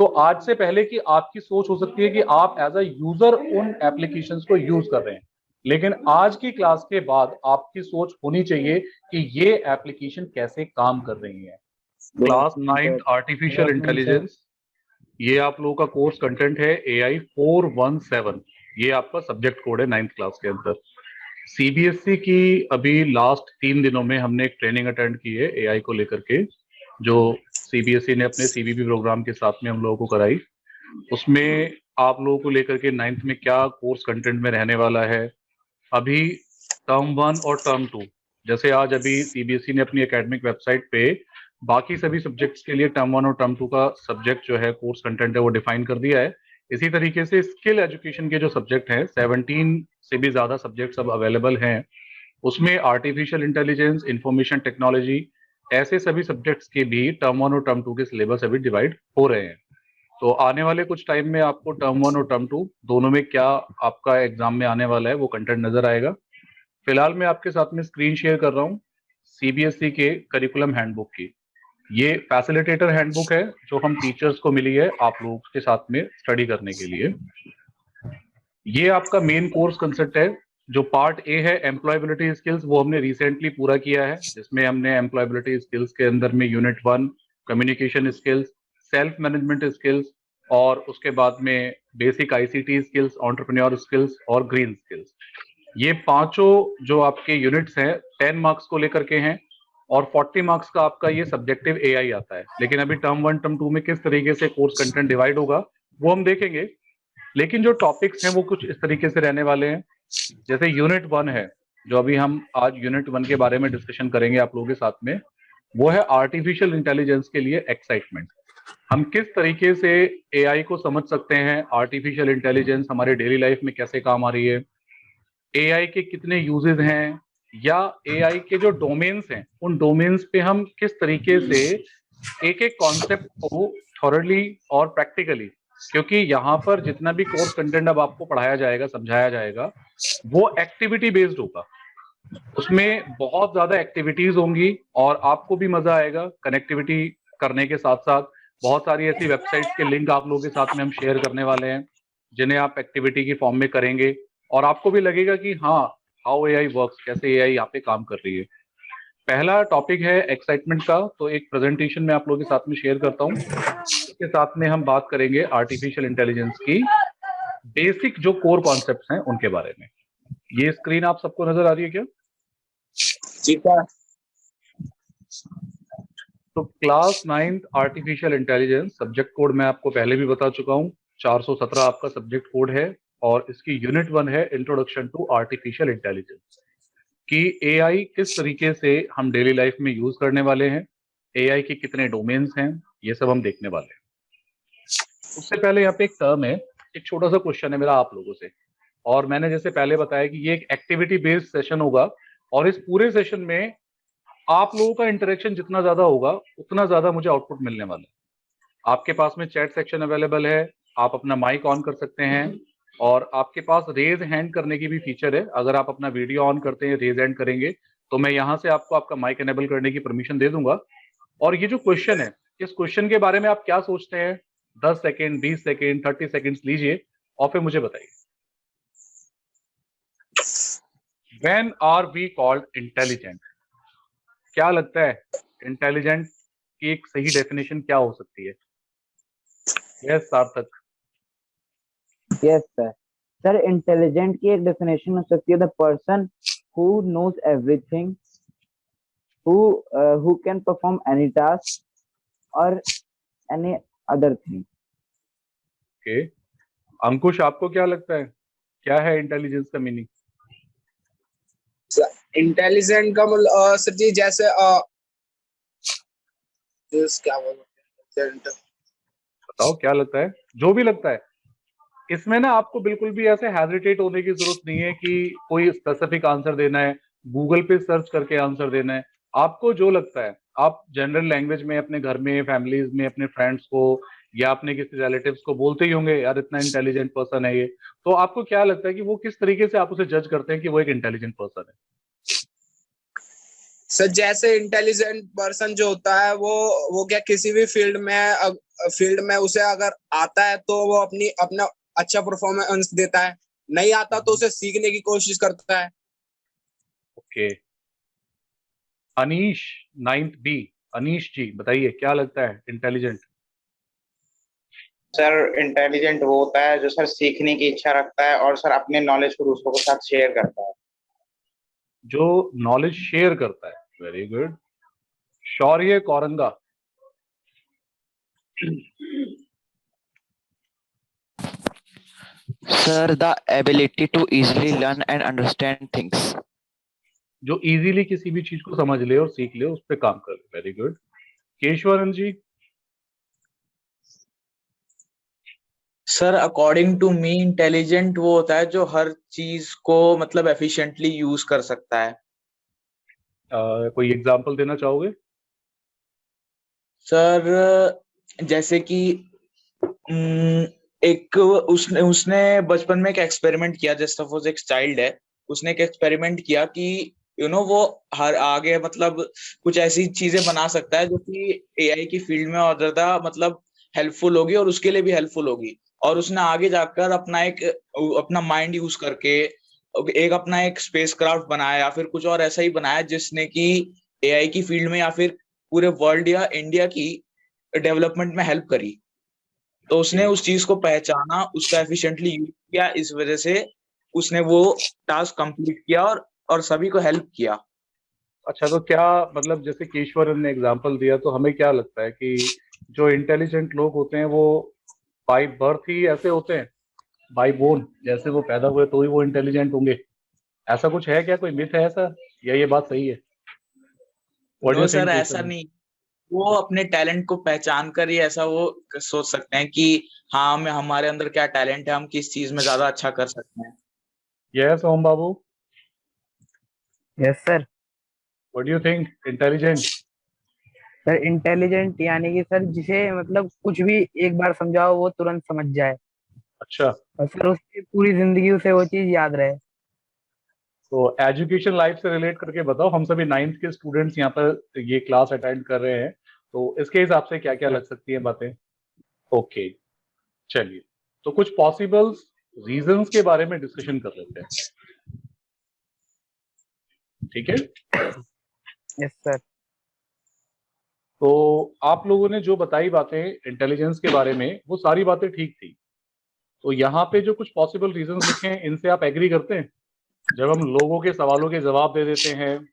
तो आज से पहले कि आपकी सोच हो सकती है कि आप एज अ यूजर उन एप्लीकेशंस को यूज कर रहे हैं, लेकिन आज की क्लास के बाद आपकी सोच होनी चाहिए कि ये एप्लीकेशन कैसे काम कर रही है। क्लास 9 आर्टिफिशियल इंटेलिजेंस, ये आप लोगों का कोर्स कंटेंट है AI 417। ये आपका सब्जेक्ट कोड है 9th क्लास के अंदर। सीबीएसई की अभी लास्ट 3 दिनों में हमने एक ट्रेनिंग अटेंड की है AI को लेकर के, जो सीबीएसई ने अपने सीबीबी प्रोग्राम के साथ में हम लोगों को कराई। उसमें आप लोगों को लेकर के 9th में क्या कोर्स कंटेंट में रहने वाला है। अभी टर्म 1 और टर्म 2, जैसे आज अभी सीबीएसई ने अपनी एकेडमिक वेबसाइट पे बाकी सभी सब्जेक्ट्स के लिए टर्म 1 और टर्म 2 का सब्जेक्ट जो है कोर्स कंटेंट है वो डिफाइन कर दिया है। इसी तरीके से स्किल एजुकेशन के जो सब्जेक्ट हैं, 17 से भी ज्यादा सब्जेक्ट्स अब अवेलेबल हैं। उसमें आर्टिफिशियल इंटेलिजेंस, इंफॉर्मेशन टेक्नोलॉजी, ऐसे सभी सब्जेक्ट्स के भी टर्म 1 और टर्म 2 के सिलेबस अभी डिवाइड हो रहे हैं। तो आने वाले कुछ टाइम में आपको टर्म 1 और टर्म 2 दोनों में क्या आपका एग्जाम में आने वाला है वो कंटेंट नजर आएगा। फिलहाल मैं आपके साथ में स्क्रीन शेयर कर रहा हूँ सीबीएसई के करिकुलम हैंडबुक की। ये फैसिलिटेटर हैंडबुक है जो हम टीचर्स को मिली है आप लोगों के साथ में स्टडी करने के लिए। ये आपका मेन कोर्स कंसेप्ट है। जो पार्ट ए है एम्प्लॉयबिलिटी स्किल्स, वो हमने रिसेंटली पूरा किया है, जिसमें हमने एम्प्लॉयबिलिटी स्किल्स के अंदर में unit 1 communication skills, self management skills, और उसके बाद में basic ICT skills, entrepreneur skills और ग्रीन स्किल्स, ये पांचों जो आपके यूनिट्स हैं 10 मार्क्स को लेकर के हैं, और 40 मार्क्स का आपका ये सब्जेक्टिव AI आता है। लेकिन अभी टर्म 1 टर्म 2 में किस तरीके से कोर्स कंटेंट डिवाइड होगा वो हम देखेंगे। लेकिन जो टॉपिक्स हैं वो कुछ इस तरीके से रहने वाले हैं। जैसे यूनिट 1 है, जो अभी हम आज यूनिट 1 के बारे में डिस्कशन करेंगे आप लोगों के साथ में, वो है आर्टिफिशियल इंटेलिजेंस के लिए एक्साइटमेंट। हम किस तरीके से AI को समझ सकते हैं, आर्टिफिशियल इंटेलिजेंस हमारे डेली लाइफ में कैसे काम आ रही है, AI के कितने यूजेस हैं, या AI के जो डोमेन्स हैं उन डोमेन्स पे हम किस तरीके से एक एक कॉन्सेप्ट को थॉरली और प्रैक्टिकली, क्योंकि यहाँ पर जितना भी कोर्स कंटेंट अब आपको पढ़ाया जाएगा, समझाया जाएगा, वो एक्टिविटी बेस्ड होगा। उसमें बहुत ज्यादा एक्टिविटीज होंगी और आपको भी मजा आएगा कनेक्टिविटी करने के साथ साथ। बहुत सारी ऐसी वेबसाइट्स के लिंक आप लोगों के साथ में हम शेयर करने वाले हैं, जिन्हें आप एक्टिविटी की फॉर्म में करेंगे और आपको भी लगेगा कि हाँ, हाउ AI वर्क्स, कैसे AI यहाँ पे काम कर रही है। पहला टॉपिक है एक्साइटमेंट का, तो एक प्रेजेंटेशन मैं आप लोगों के साथ में शेयर करता हूँ। इसके साथ में हम बात करेंगे आर्टिफिशियल इंटेलिजेंस की बेसिक जो कोर कॉन्सेप्ट्स हैं उनके बारे में। ये स्क्रीन आप सबको नजर आ रही है क्या? जी सर। तो class 9 artificial intelligence subject code मैं आपको पहले भी बता चुका हूँ, 417 आपका सब्जेक्ट कोड है, और इसकी यूनिट 1 है इंट्रोडक्शन टू आर्टिफिशियल इंटेलिजेंस, कि AI किस तरीके से हम डेली लाइफ में यूज करने वाले हैं, AI के कितने डोमेन्स हैं, ये सब हम देखने वाले हैं। उससे पहले यहाँ पे एक टर्म है, एक छोटा सा क्वेश्चन है मेरा आप लोगों से, और मैंने जैसे पहले बताया कि ये एक एक्टिविटी बेस्ड सेशन होगा, और इस पूरे सेशन में आप लोगों का इंटरेक्शन जितना ज्यादा होगा उतना ज्यादा मुझे आउटपुट मिलने वाला है। आपके पास में चैट सेक्शन अवेलेबल है, आप अपना माइक ऑन कर सकते हैं, और आपके पास रेज हैंड करने की भी फीचर है। अगर आप अपना वीडियो ऑन करते हैं, रेज हैंड करेंगे, तो मैं यहाँ से आपको आपका माइक एनेबल करने की परमिशन दे दूंगा। और ये जो क्वेश्चन है, इस क्वेश्चन के बारे में आप क्या सोचते हैं? 10 सेकेंड, 20 सेकेंड, 30 सेकेंड्स लीजिए और फिर मुझे बताइए। When are we called intelligent? क्या लगता है इंटेलिजेंट की एक सही डेफिनेशन क्या हो सकती है? यस सार्थक। Yes sir. सर, इंटेलिजेंट की एक डेफिनेशन हो सकती है the person who knows everything, who can perform any task or any other thing. Okay, Ankush आपको क्या लगता है, क्या है इंटेलिजेंस का मीनिंग? इंटेलिजेंट का मतलब सर जी जैसे क्या बोलते हैं, बताओ क्या लगता है, जो भी लगता है। इसमें ना आपको बिल्कुल भी ऐसे हेजिटेट होने की जरूरत नहीं है कि कोई स्पेसिफिक आंसर देना है, गूगल पे सर्च करके आंसर देना है। आपको जो लगता है, आप जनरल लैंग्वेज में अपने घर में, फैमिलीज में, अपने फ्रेंड्स को या अपने किसी रिलेटिव्स को बोलते ही होंगे, यार इतना इंटेलिजेंट पर्सन है ये। तो आपको क्या लगता है कि वो किस तरीके से आप उसे जज करते हैं कि वो एक इंटेलिजेंट पर्सन है? सर जैसे इंटेलिजेंट पर्सन जो होता है वो क्या किसी भी फील्ड में उसे अगर आता है तो वो अपना अच्छा परफॉर्मेंस देता है, नहीं आता तो उसे सीखने की कोशिश करता है। Okay, Anish 9th B, Anish ji बताइए क्या लगता है इंटेलिजेंट? सर इंटेलिजेंट वो होता है जो सर सीखने की इच्छा रखता है और सर अपने नॉलेज को दूसरों के साथ शेयर करता है। जो नॉलेज शेयर करता है, very good. Shaurya Kauranga, Sir, the ability to easily learn and understand things. जो इजीली किसी भी चीज को समझ ले और सीख ले, उस पर काम कर ले, very good. Keshavaran ji, sir according to me intelligent वो होता है जो हर चीज को मतलब एफिशिएंटली यूज कर सकता है। कोई एग्जांपल देना चाहोगे? सर जैसे कि एक उसने बचपन में एक एक्सपेरिमेंट किया, जस्ट सपोज एक चाइल्ड है, उसने एक एक्सपेरिमेंट किया कि वो हर आगे मतलब कुछ ऐसी चीजें बना सकता है जो कि एआई की फील्ड में और ज्यादा मतलब हेल्पफुल होगी और उसके लिए भी हेल्पफुल होगी। और उसने आगे जाकर अपना माइंड यूज करके अपना एक स्पेसक्राफ्ट बनाया या फिर कुछ और ऐसा ही बनाया जिसने कि एआई की फील्ड में या फिर पूरे वर्ल्ड या इंडिया की डेवलपमेंट में हेल्प करी। तो उसने उस चीज को पहचाना, उसका एफिशिएंटली यूज किया, इस वजह से उसने वो टास्क कंप्लीट किया और सभी को हेल्प किया। अच्छा, तो क्या मतलब जैसे केशवरन ने एग्जांपल दिया, तो हमें क्या लगता है कि जो इंटेलिजेंट लोग होते हैं वो बाय बर्थ ही ऐसे होते हैं, बाय बोर्न, जैसे वो पैदा हुए तो ही वो इंटेलिजेंट होंगे? ऐसा कुछ है क्या, कोई मिथ है ऐसा, या ये बात सही है? What do no you sir, think, ऐसा केशवरन? नहीं। वो अपने टैलेंट को पहचान कर ही ऐसा वो सोच सकते हैं कि हाँ हमारे अंदर क्या टैलेंट है, हम किस चीज में ज्यादा अच्छा कर सकते हैं। Yes Om Babu, yes sir. What do you think, intelligent? Sir intelligent यानी कि सर जिसे मतलब कुछ भी एक बार समझाओ वो तुरंत समझ जाए, अच्छा, और सर उसकी पूरी जिंदगी उसे वो चीज याद रहे। तो एजुकेशन लाइफ से रिलेट करके बताओ, हम सभी 9th के स्टूडेंट्स यहाँ पर ये क्लास अटेंड कर रहे हैं, तो इसके हिसाब से क्या क्या लग सकती हैं बातें? ओके, चलिए, तो कुछ पॉसिबल रीजंस के बारे में डिस्कशन कर लेते हैं, ठीक है? Yes sir. तो आप लोगों ने जो बताई बातें इंटेलिजेंस के बारे में, वो सारी बातें ठीक थी। तो यहाँ पे जो कुछ पॉसिबल रीजंस लिखे हैं, इनसे आप एग्री करते हैं? जब हम लोगों के सवालों के जवाब दे देते हैं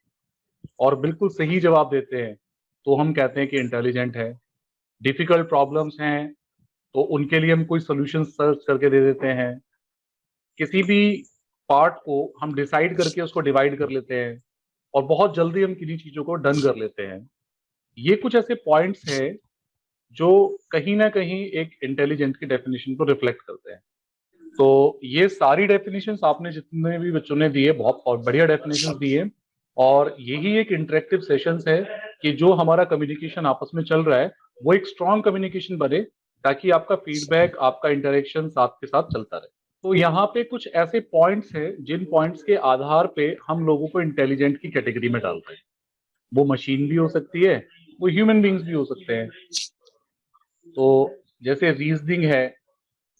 और बिल्कुल सही जवाब देते हैं, तो हम कहते हैं कि इंटेलिजेंट है। डिफिकल्ट प्रॉब्लम्स हैं तो उनके लिए हम कोई सोल्यूशन सर्च करके दे देते हैं। किसी भी पार्ट को हम डिसाइड करके उसको डिवाइड कर लेते हैं और बहुत जल्दी हम किन्हीं चीजों को डन कर लेते हैं। ये कुछ ऐसे पॉइंट्स हैं जो कहीं ना कहीं एक इंटेलिजेंट की डेफिनेशन को रिफ्लेक्ट करते हैं। तो ये सारी डेफिनेशंस आपने जितने भी बच्चों ने दिए, बहुत बढ़िया डेफिनेशंस दिए, और यही एक इंटरेक्टिव सेशंस है कि जो हमारा कम्युनिकेशन आपस में चल रहा है वो एक स्ट्रॉन्ग कम्युनिकेशन बने, ताकि आपका फीडबैक, आपका इंटरेक्शन साथ के साथ चलता रहे। तो यहाँ पे कुछ ऐसे पॉइंट्स हैं जिन पॉइंट्स के आधार पे हम लोगों को इंटेलिजेंट की कैटेगरी में डालते हैं। वो मशीन भी हो सकती है, वो ह्यूमन बींग्स भी हो सकते हैं। तो जैसे रीजनिंग है,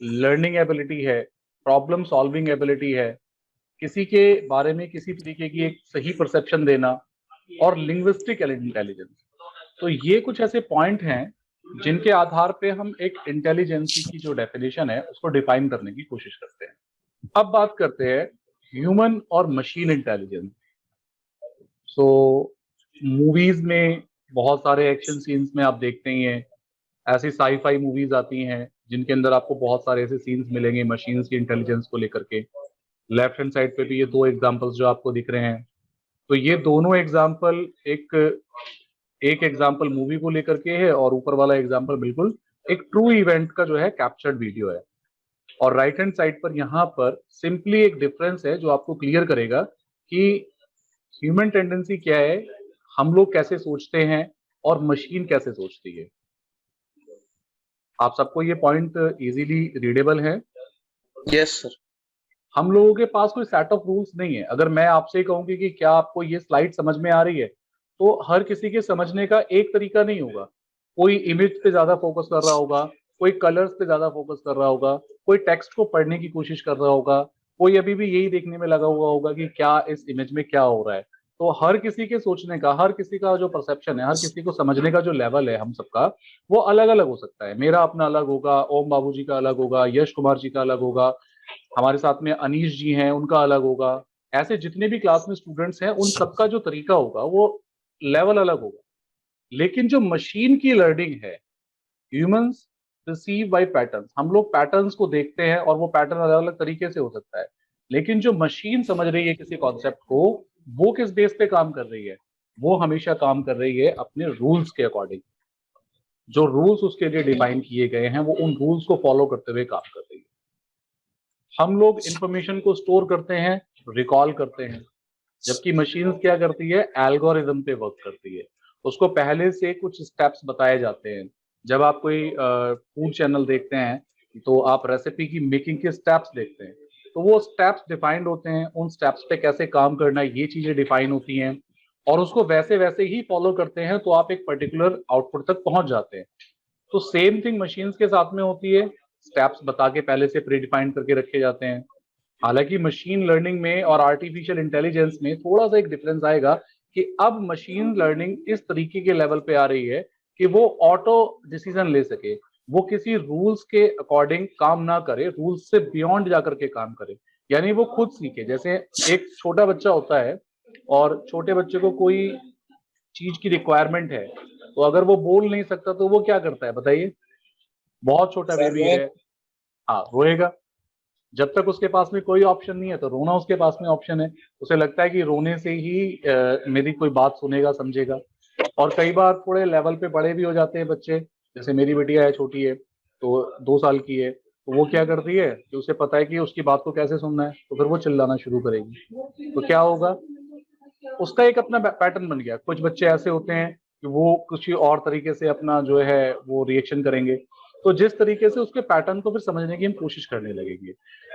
लर्निंग एबिलिटी है, प्रॉब्लम सॉल्विंग एबिलिटी है, किसी के बारे में किसी तरीके की एक सही परसेप्शन देना, और लिंग्विस्टिक इंटेलिजेंस। तो ये कुछ ऐसे पॉइंट हैं जिनके आधार पे हम एक इंटेलिजेंसी की जो डेफिनेशन है उसको डिफाइन करने की कोशिश करते हैं। अब बात करते हैं ह्यूमन और मशीन इंटेलिजेंस। सो मूवीज में बहुत सारे एक्शन सीन्स में आप देखते ही हैं, ऐसी साई-फाई मूवीज आती हैं जिनके अंदर आपको बहुत सारे ऐसे सीन्स मिलेंगे मशीन्स की इंटेलिजेंस को लेकर के। लेफ्ट हैंड साइड पे भी ये दो एग्जांपल्स जो आपको दिख रहे हैं, तो ये दोनों एग्जांपल एक एग्जांपल मूवी को लेकर के है, और ऊपर वाला एग्जांपल बिल्कुल एक ट्रू इवेंट का जो है कैप्चर्ड वीडियो है। और राइट हैंड साइड पर यहाँ पर सिंपली एक डिफरेंस है जो आपको क्लियर करेगा कि ह्यूमन टेंडेंसी क्या है, हम लोग कैसे सोचते हैं, और मशीन कैसे सोचती है। आप सबको ये पॉइंट इजीली रीडेबल है? Yes sir. हम लोगों के पास कोई सेट ऑफ रूल्स नहीं है। अगर मैं आपसे कहूँ कि क्या आपको ये स्लाइड समझ में आ रही है, तो हर किसी के समझने का एक तरीका नहीं होगा। कोई इमेज पे ज्यादा फोकस कर रहा होगा, कोई कलर्स पे ज्यादा फोकस कर रहा होगा, कोई टेक्स्ट को पढ़ने की कोशिश कर रहा होगा, कोई अभी भी यही देखने में लगा हुआ होगा कि क्या इस इमेज में क्या हो रहा है। तो हर किसी के सोचने का, हर किसी का जो परसेप्शन है, हर किसी को समझने का जो लेवल है हम सबका, वो अलग अलग हो सकता है। मेरा अपना अलग होगा, ओम बाबू जी का अलग होगा, यश कुमार जी का अलग होगा, हमारे साथ में अनीश जी हैं उनका अलग होगा। ऐसे जितने भी क्लास में स्टूडेंट्स हैं उन सबका जो तरीका होगा वो लेवल अलग होगा। लेकिन जो मशीन की लर्निंग है, ह्यूमंस रिसीव बाय पैटर्न्स, हम लोग पैटर्न्स को देखते हैं और वो पैटर्न अलग अलग तरीके से हो सकता है। लेकिन जो मशीन समझ रही है किसी कॉन्सेप्ट को, वो किस बेस पे काम कर रही है? वो हमेशा काम कर रही है अपने रूल्स के अकॉर्डिंग। जो रूल्स उसके लिए डिफाइन किए गए हैं वो उन रूल्स को फॉलो करते हुए काम कर रही है। हम लोग इंफॉर्मेशन को स्टोर करते हैं, रिकॉल करते हैं, जबकि मशीन क्या करती है? एल्गोरिदम पे वर्क करती है। उसको पहले से कुछ स्टेप्स बताए जाते हैं। जब आप कोई फूड चैनल देखते हैं तो आप रेसिपी की मेकिंग के स्टेप्स देखते हैं, तो वो स्टेप्स डिफाइंड होते हैं, उन स्टेप्स पे कैसे काम करना है ये चीजें डिफाइन होती हैं, और उसको वैसे वैसे ही फॉलो करते हैं तो आप एक पर्टिकुलर आउटपुट तक पहुंच जाते हैं। तो सेम थिंग मशीन्स के साथ में होती है, स्टेप्स बता के पहले से प्री डिफाइन करके रखे जाते हैं। हालांकि मशीन लर्निंग में और आर्टिफिशियल इंटेलिजेंस में थोड़ा सा एक डिफरेंस आएगा कि अब मशीन लर्निंग इस तरीके के लेवल पे आ रही है कि वो ऑटो डिसीजन ले सके, वो किसी रूल्स के अकॉर्डिंग काम ना करे, रूल्स से बियॉन्ड जाकर के काम करे, यानी वो खुद सीखे। जैसे एक छोटा बच्चा होता है और छोटे बच्चे को कोई चीज की रिक्वायरमेंट है, तो अगर वो बोल नहीं सकता तो वो क्या करता है बताइए? बहुत छोटा बेबी है, हाँ रोएगा। जब तक उसके पास में कोई ऑप्शन नहीं है तो रोना उसके पास में ऑप्शन है। उसे लगता है कि रोने से ही मेरी कोई बात सुनेगा, समझेगा। और कई बार थोड़े लेवल पे बड़े भी हो जाते हैं बच्चे, जैसे मेरी बेटिया है, छोटी है, तो 2 साल की है, तो वो क्या करती है कि उसे पता है कि उसकी बात को कैसे सुनना है, तो फिर वो चिल्लाना शुरू करेगी। तो क्या होगा? उसका एक अपना पैटर्न बन गया। कुछ बच्चे ऐसे होते हैं कि वो कुछ ही और तरीके से अपना जो है वो रिएक्शन करेंगे, तो जिस तरीके से उसके पैटर्न को फिर समझने की हम कोशिश करने लगेंगे।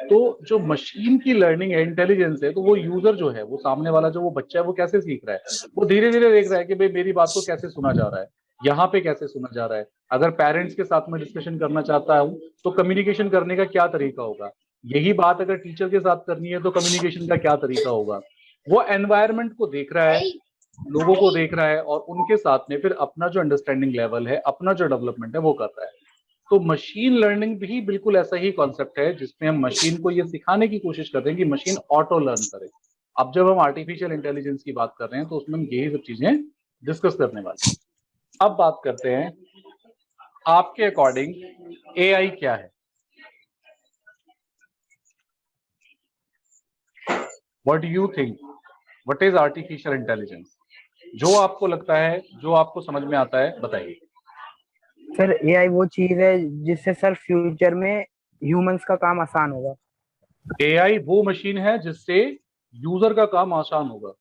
तो जो मशीन की लर्निंग है, इंटेलिजेंस है, तो वो यूजर जो है, वो सामने वाला जो वो बच्चा है, वो कैसे सीख रहा है? वो धीरे धीरे देख रहा है कि भाई मेरी बात को कैसे सुना जा रहा है, यहाँ पे कैसे सुना जा रहा है। अगर पेरेंट्स के साथ में डिस्कशन करना चाहता हूँ तो कम्युनिकेशन करने का क्या तरीका होगा, यही बात अगर टीचर के साथ करनी है तो कम्युनिकेशन का क्या तरीका होगा। वो एनवायरनमेंट को देख रहा है, लोगों को देख रहा है, और उनके साथ में फिर अपना जो अंडरस्टैंडिंग लेवल है, अपना जो डेवलपमेंट है वो कर रहा है। तो मशीन लर्निंग भी बिल्कुल ऐसा ही कॉन्सेप्ट है जिसमें हम मशीन को ये सिखाने की कोशिश करते हैं कि मशीन ऑटो लर्न करे। अब जब हम आर्टिफिशियल इंटेलिजेंस की बात कर रहे हैं तो उसमें हम यही सब चीजें डिस्कस करने वाले हैं। अब बात करते हैं आपके अकॉर्डिंग एआई क्या है? What do you think, what is artificial intelligence? जो आपको लगता है, जो आपको समझ में आता है, बताइए। सर एआई वो चीज है जिससे सर फ्यूचर में ह्यूमंस का काम आसान होगा। एआई वो मशीन है जिससे यूजर का काम आसान होगा।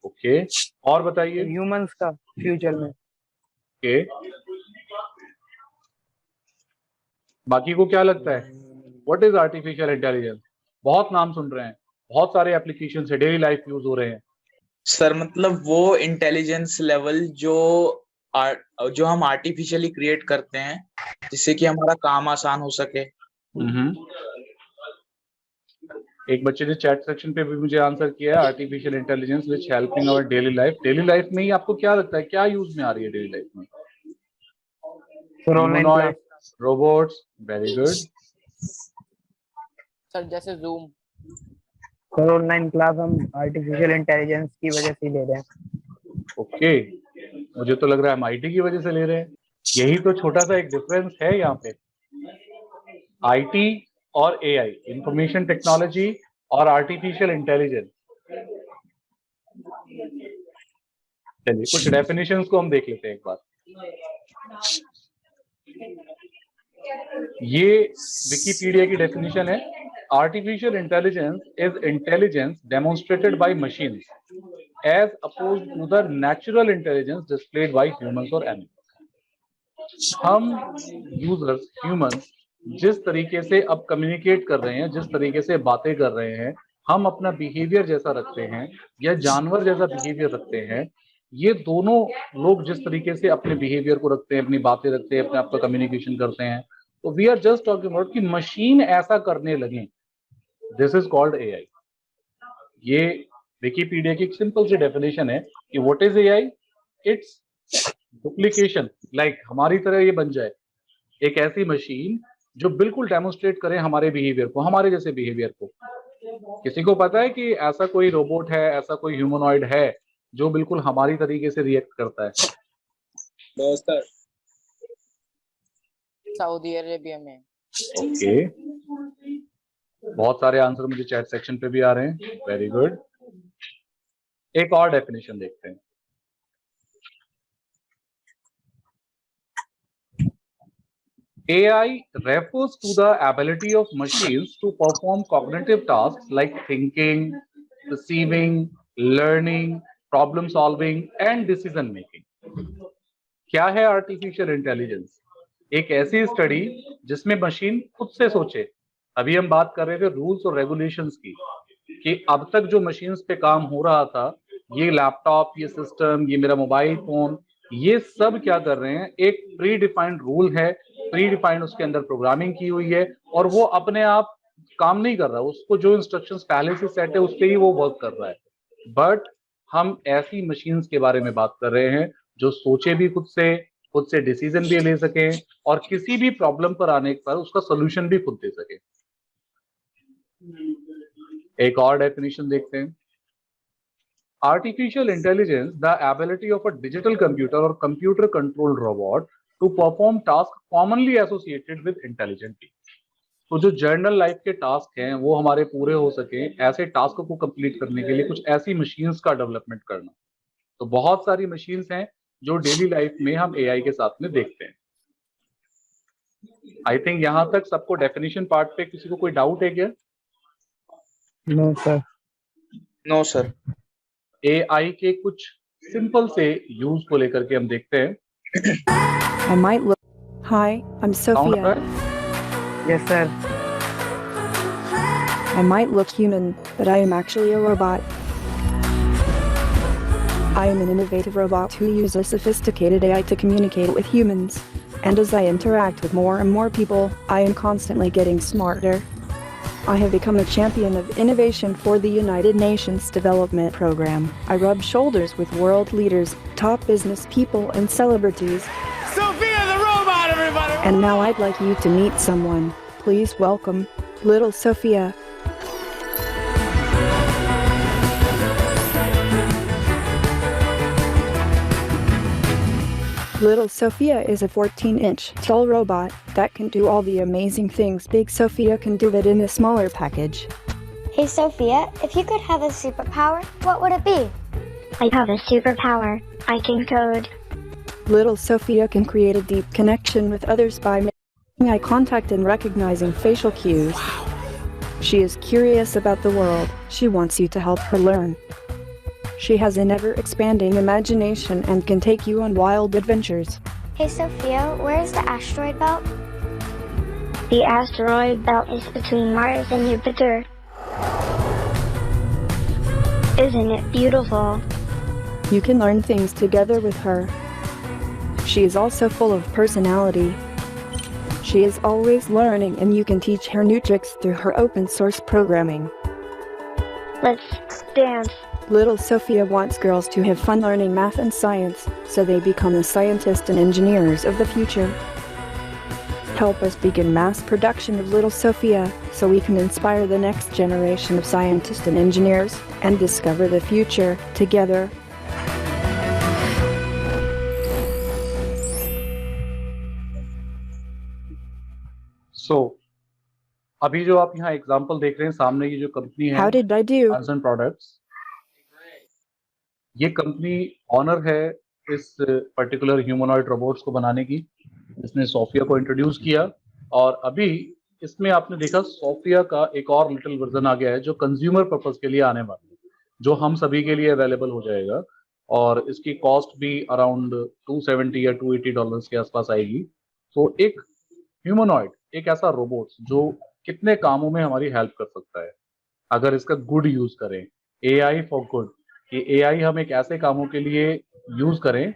ओके, और बताइए। ह्यूमंस का फ्यूचर में। ओके, बाकी को क्या लगता है? What is artificial intelligence? बहुत नाम सुन रहे हैं, बहुत सारे एप्लीकेशन है, डेली लाइफ यूज हो रहे हैं। सर मतलब वो इंटेलिजेंस लेवल जो हम आर्टिफिशियली क्रिएट करते हैं जिससे कि हमारा काम आसान हो सके। एक बच्चे ने चैट सेक्शन पे भी मुझे आंसर किया है, artificial intelligence which helping our daily life. Daily life में ही आपको क्या लगता है, क्या यूज में आ रही है डेली लाइफ में? Humanoid, robots, very good. Sir जैसे जूम। सर ऑनलाइन क्लास हम आर्टिफिशियल इंटेलिजेंस की वजह से ले रहे हैं। ओके, मुझे तो लग रहा है हम आईटी की वजह से ले रहे हैं। यही तो छोटा सा एक डिफरेंस है यहाँ पे, आईटी और एआई, इंफॉर्मेशन टेक्नोलॉजी और आर्टिफिशियल इंटेलिजेंस। चलिए कुछ डेफिनेशंस को हम देख लेते हैं एक बार। ये विकिपीडिया की डेफिनेशन है। Artificial intelligence is intelligence demonstrated by machines as opposed to the natural intelligence displayed by humans और एनिमल्स। हम यूजर्स, ह्यूमंस, जिस तरीके से अब कम्युनिकेट कर रहे हैं, जिस तरीके से बातें कर रहे हैं, हम अपना बिहेवियर जैसा रखते हैं या जानवर जैसा बिहेवियर रखते हैं, ये दोनों लोग जिस तरीके से अपने बिहेवियर को रखते हैं, अपनी बातें रखते हैं, अपने आप का कम्युनिकेशन करते हैं, तो we are just talking about कि मशीन ऐसा करने लगे, दिस इज कॉल्ड एआई। ये विकिपीडिया की एक सिंपल सी डेफिनेशन है कि what is AI, it's duplication, like हमारी तरह ये बन जाए एक ऐसी मशीन जो बिल्कुल डेमोन्स्ट्रेट करे हमारे बिहेवियर को, हमारे जैसे बिहेवियर को। किसी को पता है कि ऐसा कोई रोबोट है, ऐसा कोई ह्यूमनॉइड है जो बिल्कुल हमारी तरीके से रिएक्ट करता है? दोस्त सऊदी अरेबिया में। ओके, बहुत सारे आंसर मुझे चैट सेक्शन पे भी आ रहे हैं, वेरी गुड। एक और डेफिनेशन देखते हैं। AI refers to the ability of machines to perform cognitive tasks like thinking, perceiving, learning, problem solving and decision making. क्या है आर्टिफिशियल इंटेलिजेंस? एक ऐसी स्टडी जिसमें मशीन खुद से सोचे। अभी हम बात कर रहे थे रूल्स और रेगुलेशंस की, कि अब तक जो मशीन्स पे काम हो रहा था, ये लैपटॉप, ये सिस्टम, ये मेरा मोबाइल फोन, ये सब क्या कर रहे हैं, एक प्री डिफाइंड रूल है, प्री डिफाइंड उसके अंदर प्रोग्रामिंग की हुई है, और वो अपने आप काम नहीं कर रहा, उसको जो इंस्ट्रक्शंस पहले से सेट है उस पर ही वो वर्क कर रहा है। बट हम ऐसी मशीन्स के बारे में बात कर रहे हैं जो सोचे भी खुद से डिसीजन भी ले सके, और किसी भी प्रॉब्लम पर आने पर उसका सोल्यूशन भी खुद दे सके। एक और डेफिनेशन देखते हैं। Artificial intelligence, the ability of a digital computer or computer controlled robot to perform tasks commonly associated with intelligent beings. तो जो जर्नल लाइफ के टास्क हैं वो हमारे पूरे हो सके, ऐसे टास्क को कंप्लीट करने के लिए कुछ ऐसी मशीन्स का डेवलपमेंट करना। तो बहुत सारी मशीन्स हैं जो डेली लाइफ में हम एआई के साथ में देखते हैं। आई थिंक यहाँ तक सबको डेफिनेशन पार्ट पे किसी को कोई डाउट है क्या? No sir. No sir. AI के कुछ सिंपल से यूज को लेकर के हम देखते हैं। I might look. Hi, I'm Sound Sophia. Yes sir. I might look human, but I am actually a robot. I am an innovative robot who uses sophisticated AI to communicate with humans. And as I interact with more and more people, I am constantly getting smarter. I have become a champion of innovation for the United Nations Development Program. I rub shoulders with world leaders, top business people, and celebrities. Sophia the robot, everybody! And now I'd like you to meet someone. Please welcome little Sophia. Little Sophia is a 14-inch tall robot that can do all the amazing things Big Sophia can do, but in a smaller package. Hey Sophia, if you could have a superpower, what would it be? I have a superpower. I can code. Little Sophia can create a deep connection with others by making eye contact and recognizing facial cues. She is curious about the world. She wants you to help her learn. She has an ever-expanding imagination and can take you on wild adventures. Hey Sophia, where is the asteroid belt? The asteroid belt is between Mars and Jupiter. Isn't it beautiful? You can learn things together with her. She is also full of personality. She is always learning, and you can teach her new tricks through her open source programming. Let's dance. Little Sophia wants girls to have fun learning math and science, so they become the scientists and engineers of the future. Help us begin mass production of Little Sophia, so we can inspire the next generation of scientists and engineers, and discover the future together. So, अभी जो आप यहाँ example देख रहे हैं सामने, ये जो कंपनी है How did I do? Hanson Products, ये कंपनी ऑनर है इस पर्टिकुलर ह्यूमनॉइड रोबोट्स को बनाने की, इसने सोफिया को इंट्रोड्यूस किया, और अभी इसमें आपने देखा सोफिया का एक और लिटिल वर्जन आ गया है जो कंज्यूमर पर्पस के लिए आने वाला है, जो हम सभी के लिए अवेलेबल हो जाएगा, और इसकी कॉस्ट भी अराउंड $270 या $280 के आसपास आएगी। तो एक ह्यूमनॉइड, एक ऐसा रोबोट जो कितने कामों में हमारी हेल्प कर सकता है अगर इसका गुड यूज करें। एआई फॉर गुड, कि एआई हम एक ऐसे कामों के लिए यूज करें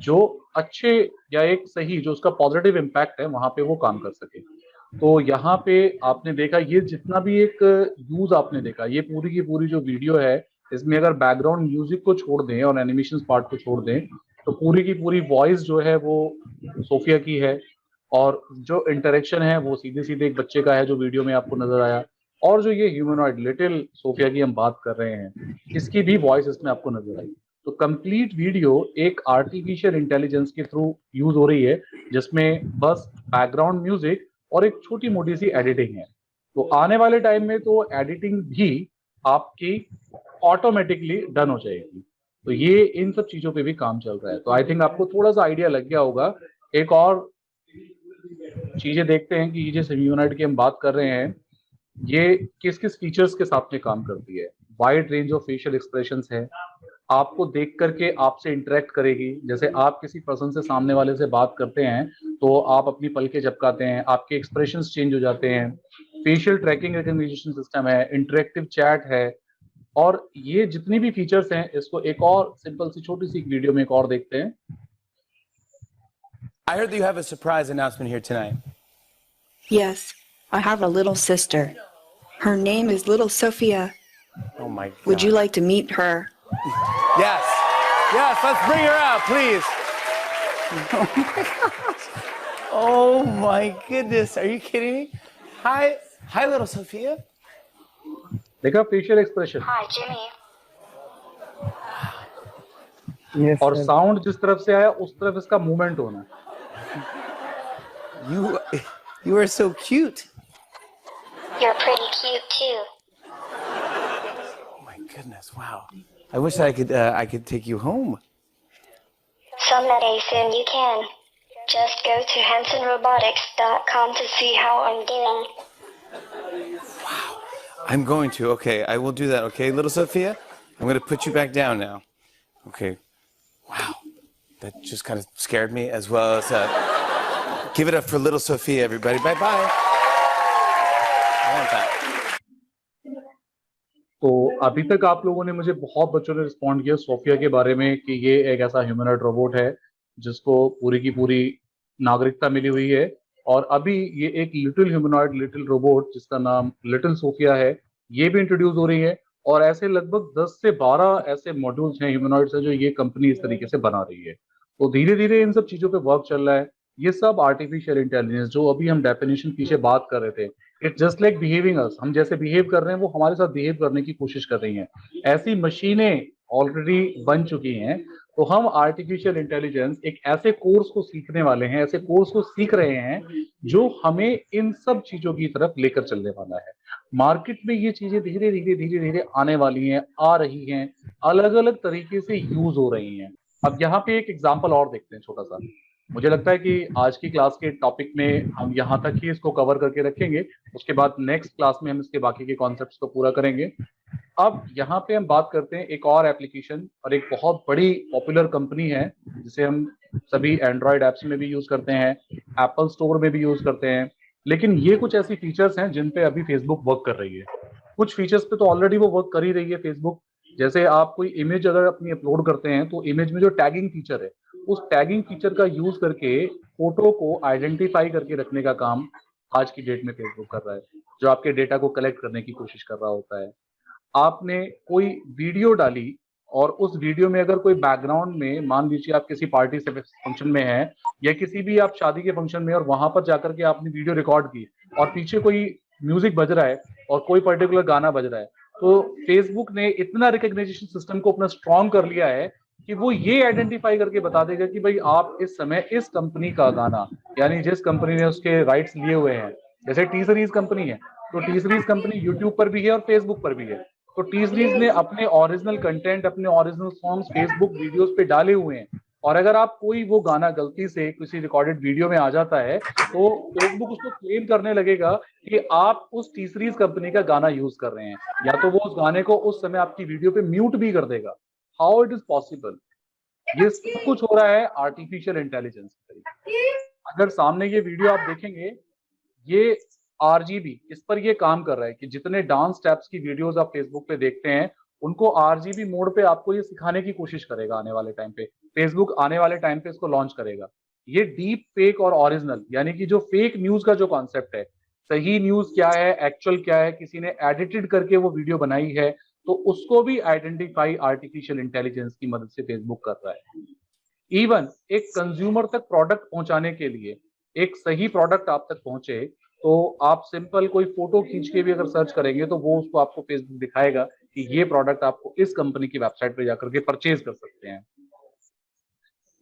जो अच्छे या एक सही जो उसका पॉजिटिव इम्पैक्ट है वहां पे वो काम कर सके। तो यहाँ पे आपने देखा ये जितना भी एक यूज आपने देखा, ये पूरी की पूरी जो वीडियो है इसमें अगर बैकग्राउंड म्यूजिक को छोड़ दें और एनिमेशन पार्ट को छोड़ दें तो पूरी की पूरी वॉइस जो है वो सोफिया की है, और जो इंटरेक्शन है वो सीधे सीधे एक बच्चे का है जो वीडियो में आपको नजर आया, और जो ये ह्यूमनॉइड लिटिल सोफिया की हम बात कर रहे हैं इसकी भी वॉइस इसमें आपको नजर आई। तो कंप्लीट वीडियो एक आर्टिफिशियल इंटेलिजेंस के थ्रू यूज हो रही है जिसमें बस बैकग्राउंड म्यूजिक और एक छोटी मोटी सी एडिटिंग है। तो आने वाले टाइम में तो एडिटिंग भी आपकी ऑटोमेटिकली डन हो जाएगी। तो ये इन सब चीजों पे भी काम चल रहा है। तो आई थिंक आपको थोड़ा सा आइडिया लग गया होगा। एक और चीजें देखते हैं कि ये जो ह्यूमनॉइड की हम बात कर रहे हैं ये किस किस फीचर्स के साथ में काम करती है। Wide range of facial expressions है, आपको देख करके आपसे इंटरेक्ट करेगी। जैसे आप किसी पर्सन से सामने वाले से बात करते हैं तो आप अपनी पलकें झपकाते हैं, आपके एक्सप्रेशंस चेंज हो जाते हैं। फेशियल ट्रैकिंग रिकग्निशन सिस्टम है, इंटरेक्टिव चैट है, और ये जितनी भी फीचर्स हैं इसको एक और सिंपल सी छोटी सी वीडियो में एक और देखते हैं। I heard that you have a surprise announcement here tonight. Yes, I have a little sister. Her name is Little Sophia. Oh my God. Would you like to meet her? Yes. Yes, let's bring her out, please. Oh my goodness. Are you kidding me? Hi. Hi, little Sophia. देखा facial expression. Hi, Jimmy. Yes, और sir. Sound जिस तरफ से आया उस तरफ इसका movement होना। You are so cute. You're pretty cute too. Oh my goodness. Wow. I wish I could take you home. Someday soon you can. Just go to HansonRobotics.com to see how I'm doing. I'm going to. Okay, I will do that. Okay, little Sophia, I'm going to put you back down now. Okay. Wow. That just kind of scared me as well as give it up for little Sophia, everybody. Bye-bye. I want that. तो अभी तक आप लोगों ने, मुझे बहुत बच्चों ने रिस्पॉन्ड किया सोफिया के बारे में कि ये एक ऐसा ह्यूमनॉइड रोबोट है जिसको पूरी की पूरी नागरिकता मिली हुई है, और अभी ये एक लिटिल ह्यूमनॉइड लिटिल रोबोट जिसका नाम लिटिल सोफिया है ये भी इंट्रोड्यूस हो रही है। और ऐसे लगभग 10 से 12 ऐसे मॉड्यूल्स हैं ह्यूमनॉइड्स हैं जो ये कंपनी इस तरीके से बना रही है। तो धीरे धीरे इन सब चीजों पे वर्क चल रहा है। ये सब आर्टिफिशियल इंटेलिजेंस जो अभी हम डेफिनेशन पीछे बात कर रहे थे, इट्स जस्ट लाइक बिहेविंग अस। हम जैसे बिहेव कर रहे हैं वो हमारे साथ बिहेव करने की कोशिश कर रही हैं। ऐसी मशीनें ऑलरेडी बन चुकी हैं। तो हम आर्टिफिशियल इंटेलिजेंस एक ऐसे कोर्स को सीखने वाले हैं, ऐसे कोर्स को सीख रहे हैं जो हमें इन सब चीजों की तरफ लेकर चलने वाला है। मार्केट में ये चीजें धीरे धीरे आने वाली हैं, आ रही हैं, अलग अलग तरीके से यूज हो रही हैं। अब यहाँ पे एक एग्जांपल और देखते हैं छोटा सा। मुझे लगता है कि आज की क्लास के टॉपिक में हम यहाँ तक ही इसको कवर करके रखेंगे, उसके बाद नेक्स्ट क्लास में हम इसके बाकी के कॉन्सेप्ट्स को पूरा करेंगे। अब यहाँ पे हम बात करते हैं एक और एप्लीकेशन, और एक बहुत बड़ी पॉपुलर कंपनी है जिसे हम सभी एंड्रॉयड एप्स में भी यूज करते हैं, एप्पल स्टोर में भी यूज करते हैं। लेकिन ये कुछ ऐसी फीचर्स हैं जिन पे अभी फेसबुक वर्क कर रही है। कुछ फीचर्स पे तो ऑलरेडी वो वर्क कर ही रही है फेसबुक। जैसे आप कोई इमेज अगर अपनी अपलोड करते हैं तो इमेज में जो टैगिंग फीचर है, उस टैगिंग फीचर का यूज करके फोटो को आइडेंटिफाई करके रखने का काम आज की डेट में फेसबुक कर रहा है, जो आपके डेटा को कलेक्ट करने की कोशिश कर रहा होता है। आपने कोई वीडियो डाली और उस वीडियो में अगर कोई बैकग्राउंड में, मान लीजिए आप किसी पार्टी से फंक्शन में हैं या किसी भी आप शादी के फंक्शन में, और वहां पर जाकर के आपने वीडियो रिकॉर्ड की और पीछे कोई म्यूजिक बज रहा है और कोई पर्टिकुलर गाना बज रहा है, तो फेसबुक ने इतना रिकग्निशन सिस्टम को अपना स्ट्रॉन्ग कर लिया है कि वो ये आइडेंटिफाई करके बता देगा कि भाई आप इस समय इस कंपनी का गाना, यानी जिस कंपनी ने उसके राइट्स लिए हुए हैं, जैसे टी सीरीज कंपनी है तो टी सीरीज कंपनी यूट्यूब पर भी है और फेसबुक पर भी है। तो टी सीरीज ने अपने ओरिजिनल कंटेंट, अपने ओरिजिनल सॉन्ग्स फेसबुक वीडियोस पे डाले हुए हैं, और अगर आप कोई वो गाना गलती से किसी रिकॉर्डेड वीडियो में आ जाता है तो फेसबुक उसको क्लेम करने लगेगा कि आप उस टी सीरीज कंपनी का गाना यूज कर रहे हैं, या तो वो उस गाने को उस समय आपकी वीडियो पे म्यूट भी कर देगा। How it is possible? ये सब कुछ हो रहा है आर्टिफिशियल इंटेलिजेंस के तरीके। अगर सामने ये वीडियो आप देखेंगे, ये RGB इस पर ये काम कर रहा है कि जितने डांस स्टेप्स की वीडियोस आप फेसबुक पे देखते हैं उनको आरजीबी मोड पे आपको ये सिखाने की कोशिश करेगा आने वाले टाइम पे। फेसबुक आने वाले टाइम पे इसको लॉन्च करेगा। ये डीप फेक और ओरिजिनल यानी कि जो फेक न्यूज का जो कॉन्सेप्ट है, सही न्यूज क्या है, एक्चुअल क्या है, किसी ने एडिटेड करके वो वीडियो बनाई है, तो उसको भी आइडेंटिफाई आर्टिफिशियल इंटेलिजेंस की मदद से फेसबुक कर रहा है। इवन एक कंज्यूमर तक प्रोडक्ट पहुंचाने के लिए, एक सही प्रोडक्ट आप तक पहुंचे, तो आप सिंपल कोई फोटो खींच के भी अगर सर्च करेंगे तो वो उसको आपको फेसबुक दिखाएगा कि ये प्रोडक्ट आपको इस कंपनी की वेबसाइट पे जाकर के परचेज कर सकते हैं।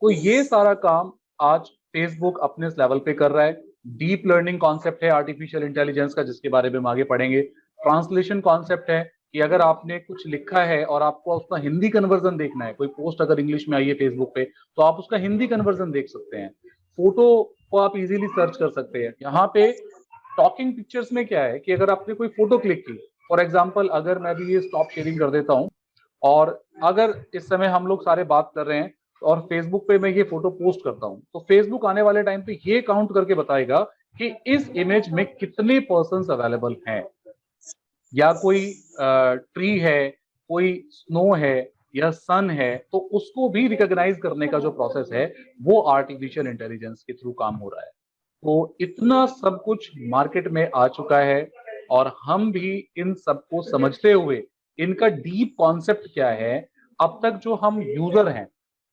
तो ये सारा काम आज फेसबुक अपने इस लेवल पे कर रहा है। डीप लर्निंग कॉन्सेप्ट है आर्टिफिशियल इंटेलिजेंस का, जिसके बारे में हम आगे पढ़ेंगे। ट्रांसलेशन कॉन्सेप्ट है कि अगर आपने कुछ लिखा है और आपको उसका हिंदी कन्वर्जन देखना है, कोई पोस्ट अगर इंग्लिश में आई है फेसबुक पे, तो आप उसका हिंदी कन्वर्जन देख सकते हैं। फोटो को आप इजीली सर्च कर सकते हैं। यहाँ पे टॉकिंग पिक्चर्स में क्या है कि अगर आपने कोई फोटो क्लिक की, फॉर एग्जाम्पल अगर मैं भी ये स्टॉप शेयरिंग कर देता हूँ और अगर इस समय हम लोग सारे बात कर रहे हैं और फेसबुक पे मैं ये फोटो पोस्ट करता हूं, तो फेसबुक आने वाले टाइम पे ये काउंट करके बताएगा कि इस इमेज में कितने पर्सन्स अवेलेबल हैं। या कोई ट्री है, कोई स्नो है या सन है, तो उसको भी रिकॉग्नाइज करने का जो प्रोसेस है वो आर्टिफिशियल इंटेलिजेंस के थ्रू काम हो रहा है। तो इतना सब कुछ मार्केट में आ चुका है और हम भी इन सबको समझते हुए इनका डीप कॉन्सेप्ट क्या है, अब तक जो हम यूजर हैं,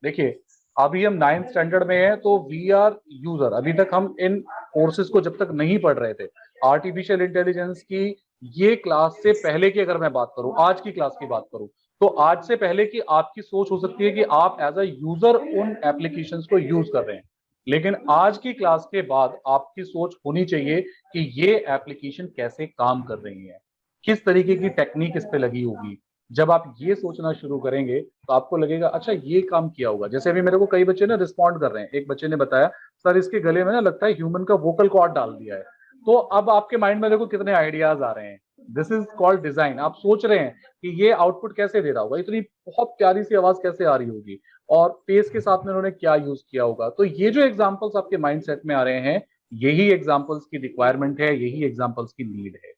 देखिए अभी हम 9th स्टैंडर्ड में हैं तो वी आर यूजर। अभी तक हम इन कोर्सेज को जब तक नहीं पढ़ रहे थे, आर्टिफिशियल इंटेलिजेंस की ये क्लास से पहले की अगर मैं बात करूं, आज की क्लास की बात करूं, तो आज से पहले की आपकी सोच हो सकती है कि आप एज अ यूजर उन एप्लीकेशंस को यूज कर रहे हैं। लेकिन आज की क्लास के बाद आपकी सोच होनी चाहिए कि ये एप्लीकेशन कैसे काम कर रही है, किस तरीके की टेक्निक इस पे लगी होगी। जब आप ये सोचना शुरू करेंगे तो आपको लगेगा अच्छा ये काम किया होगा। जैसे अभी मेरे को कई बच्चे ना रिस्पॉन्ड कर रहे हैं, एक बच्चे ने बताया सर इसके गले में ना लगता है ह्यूमन का वोकल कॉर्ड डाल दिया है। तो अब आपके माइंड में देखो कितने आइडियाज आ रहे हैं। This is called design. आप सोच रहे हैं कि ये आउटपुट कैसे दे रहा होगा, इतनी बहुत प्यारी सी आवाज कैसे आ रही होगी और फेस के साथ में उन्होंने क्या यूज किया होगा। तो ये जो एग्जाम्पल्स आपके माइंड सेट में आ रहे हैं, यही एग्जाम्पल्स की रिक्वायरमेंट है, यही एग्जाम्पल्स की नीड है।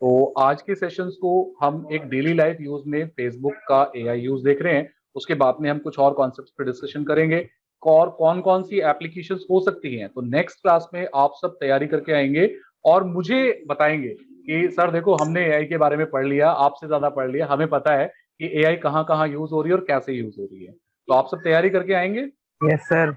तो आज के सेशंस को हम एक डेली लाइफ यूज में फेसबुक का एआई यूज देख रहे हैं। उसके बाद में हम कुछ और कॉन्सेप्ट्स पे डिस्कशन करेंगे और कौन कौन सी एप्लीकेशंस हो सकती हैं। तो नेक्स्ट क्लास में आप सब तैयारी करके आएंगे और मुझे बताएंगे कि सर देखो हमने एआई के बारे में पढ़ लिया, आपसे ज्यादा पढ़ लिया, हमें पता है कि एआई कहाँ कहाँ यूज हो रही है और कैसे यूज हो रही है। तो आप सब तैयारी करके आएंगे? Yes sir.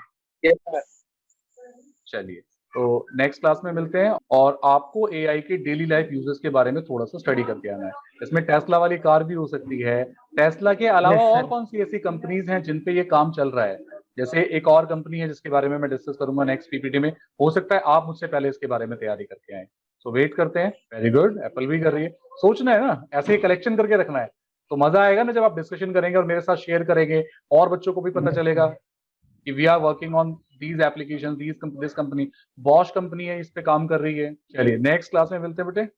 चलिए, तो नेक्स्ट क्लास में मिलते हैं और आपको एआई के डेली लाइफ यूजेस के बारे में थोड़ा सा स्टडी करके आना है। इसमें टेस्ला वाली कार भी हो सकती है। टेस्ला के अलावा और कौन सी ऐसी कंपनीज हैं जिन पे ये काम चल रहा है? जैसे एक और कंपनी है जिसके बारे में मैं डिस्कस करूंगा नेक्स्ट पीपीटी में। हो सकता है आप मुझसे पहले इसके बारे में तैयारी करके आए। सो वेट करते हैं। वेरी गुड, एप्पल भी कर रही है। सोचना है ना, ऐसे ही कलेक्शन करके रखना है। तो मजा आएगा ना जब आप डिस्कशन करेंगे और मेरे साथ शेयर करेंगे और बच्चों को भी पता चलेगा कि we are working on these application, this company Bosch company है इस पे काम कर रही है। चलिए नेक्स्ट क्लास में मिलते हैं बेटे।